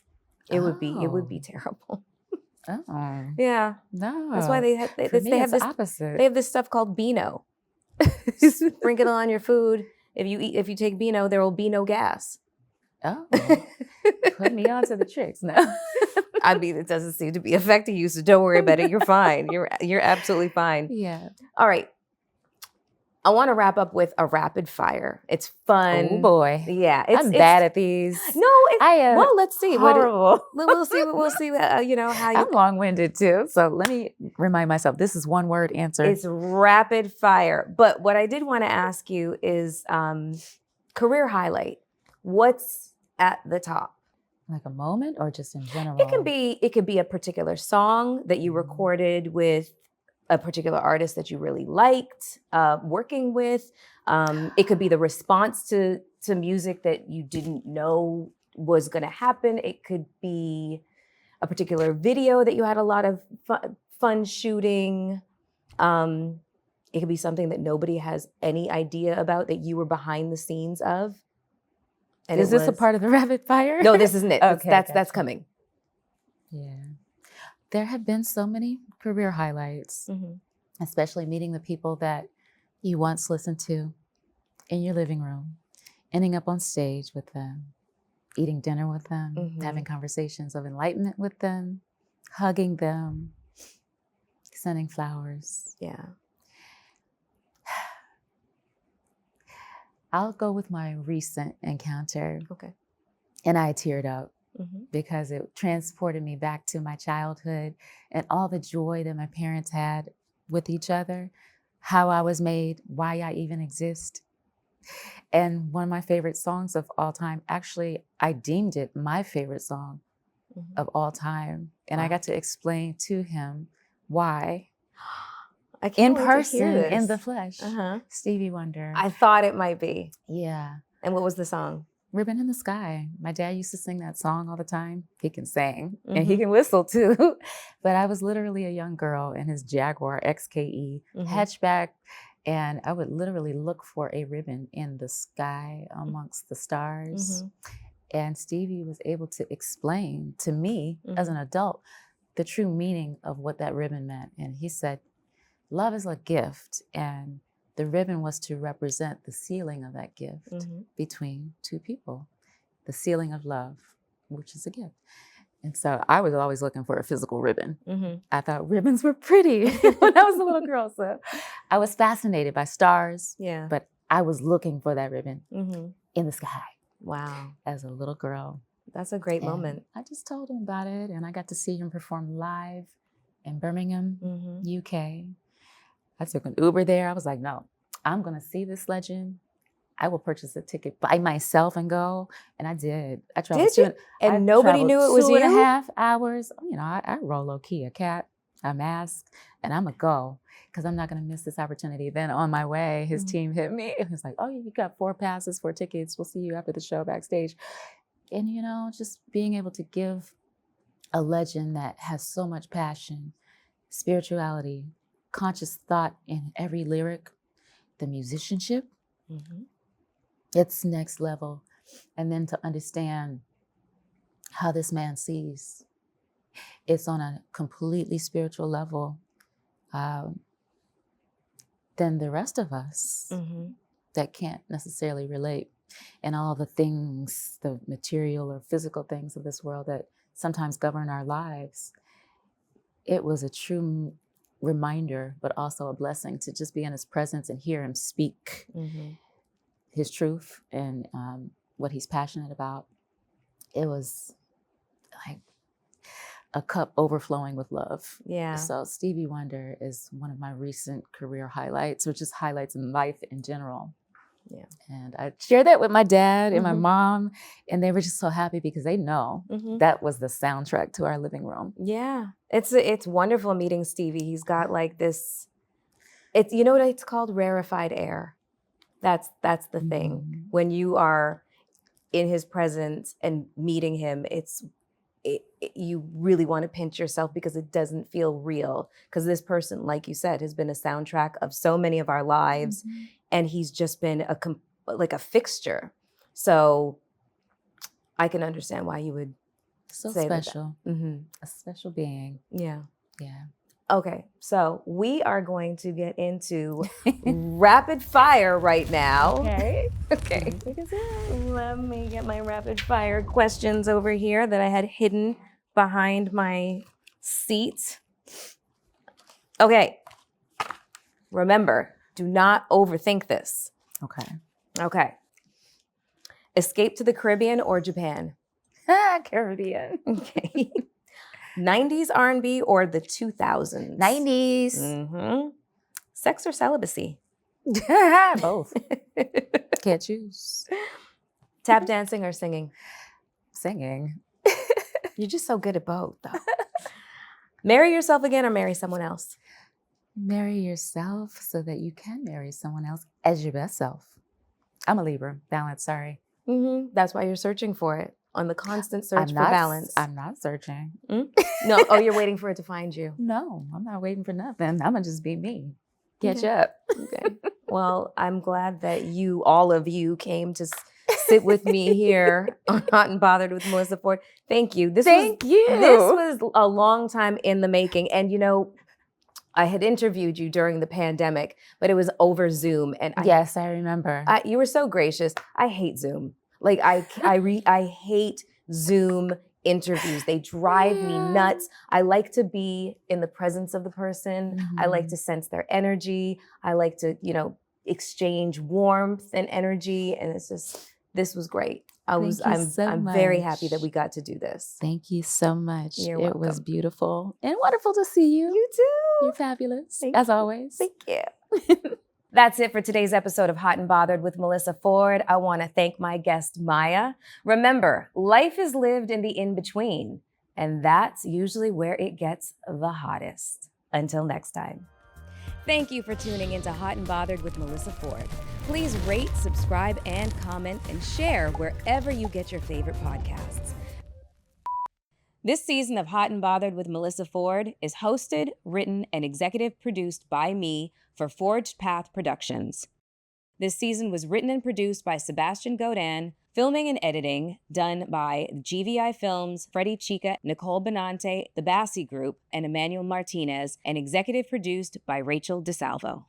It would be terrible. Oh. Yeah. No. That's why they have the opposite. They have this stuff called Beano. Sprinkle it on your food. If you take Beano, there will be no gas. Oh. Put me onto the tricks. No. I mean, it doesn't seem to be affecting you, so don't worry about it. You're fine. You're absolutely fine. Yeah. All right. I want to wrap up with a rapid fire. It's fun. Oh boy. Yeah. I'm bad at these. No, I am well, let's see. horrible. We'll see how you I'm long-winded too. So let me remind myself, this is one word answer. It's rapid fire. But what I did want to ask you is career highlight. What's at the top? Like a moment or just in general? It could be a particular song that you recorded with a particular artist that you really liked working with. It could be the response to music that you didn't know was going to happen. It could be a particular video that you had a lot of fun shooting. It could be something that nobody has any idea about that you were behind the scenes of. And is this a part of the rapid fire? No, this isn't it. Okay, that's coming. Yeah. There have been so many career highlights, especially meeting the people that you once listened to in your living room, ending up on stage with them, eating dinner with them, having conversations of enlightenment with them, hugging them, sending flowers. Yeah. I'll go with my recent encounter. Okay. And I teared up. Because it transported me back to my childhood and all the joy that my parents had with each other, how I was made, why I even exist. And one of my favorite songs of all time, actually, I deemed it my favorite song of all time. And I got to explain to him why. I can't in person, in the flesh. Stevie Wonder. I thought it might be. Yeah. And what was the song? Ribbon in the Sky. My dad used to sing that song all the time. He can sing and he can whistle too. But I was literally a young girl in his Jaguar XKE hatchback. And I would literally look for a ribbon in the sky amongst the stars. And Stevie was able to explain to me as an adult the true meaning of what that ribbon meant. And he said, love is a gift. And the ribbon was to represent the sealing of that gift between two people, the sealing of love, which is a gift. And so I was always looking for a physical ribbon. I thought ribbons were pretty when I was a little girl. So I was fascinated by stars, but I was looking for that ribbon in the sky. Wow. As a little girl. That's a great moment. I just told him about it, and I got to see him perform live in Birmingham, UK. I took an Uber there. I was like, no, I'm going to see this legend. I will purchase a ticket by myself and go. And I did. I traveled. Did you? And nobody knew it was you? 2.5 hours. You know, I roll low key, a cat, a mask, and I'm a go because I'm not going to miss this opportunity. Then on my way, his team hit me. He was like, oh, you got 4 passes, 4 tickets. We'll see you after the show backstage. And, you know, just being able to give a legend that has so much passion, spirituality, conscious thought in every lyric, the musicianship, it's next level. And then to understand how this man sees, it's on a completely spiritual level than the rest of us that can't necessarily relate. And all the things, the material or physical things of this world that sometimes govern our lives. it was a true reminder, but also a blessing to just be in his presence and hear him speak his truth and what he's passionate about. It was like a cup overflowing with love. Yeah. So Stevie Wonder is one of my recent career highlights, or just highlights in life in general. Yeah. And I shared that with my dad and my mom, and they were just so happy because they know that was the soundtrack to our living room. Yeah. It's wonderful meeting Stevie. He's got like this, it's, you know what it's called? Rarefied air. That's the thing. When you are in his presence and meeting him, you really want to pinch yourself because it doesn't feel real. Because this person, like you said, has been a soundtrack of so many of our lives, and he's just been like a fixture. So I can understand why you would say special. that. A special being. Yeah. Yeah. Okay, so we are going to get into rapid fire right now. Okay. Let me get my rapid fire questions over here that I had hidden behind my seat. Okay. Remember, do not overthink this. Okay. Escape to the Caribbean or Japan? Caribbean. Okay. 90s R&B or the 2000s? 90s. Sex or celibacy? Both. Can't choose. Tap dancing or singing? Singing. You're just so good at both, though. Marry yourself again or marry someone else? Marry yourself so that you can marry someone else as your best self. I'm a Libra. Balance, sorry. That's why you're searching for it. On the constant search for balance. I'm not searching. No, oh, you're waiting for it to find you. No, I'm not waiting for nothing. I'm gonna just be me. Catch up. Okay. Well, I'm glad that all of you came to sit with me here on Hot and Bothered with Melyssa Ford. Thank you. This was a long time in the making. And I had interviewed you during the pandemic, but it was over Zoom. And yes, I remember. You were so gracious. I hate Zoom. Like I hate Zoom interviews. They drive me nuts. I like to be in the presence of the person. I like to sense their energy. I like to, exchange warmth and energy. And this was great. I'm very happy that we got to do this. Thank you so much. You're welcome. It was beautiful and wonderful to see you. You too. You're fabulous, as always. Thank you. That's it for today's episode of Hot and Bothered with Melyssa Ford. I want to thank my guest, Maya. Remember, life is lived in the in-between, and that's usually where it gets the hottest. Until next time. Thank you for tuning into Hot and Bothered with Melyssa Ford. Please rate, subscribe, and comment, and share wherever you get your favorite podcasts. This season of Hot and Bothered with Melyssa Ford is hosted, written, and executive produced by me for Forged Path Productions. This season was written and produced by Sebastian Godin, filming and editing done by GVI Films, Freddie Chica, Nicole Benante, the Bassi Group, and Emmanuel Martinez, and executive produced by Rachel DeSalvo.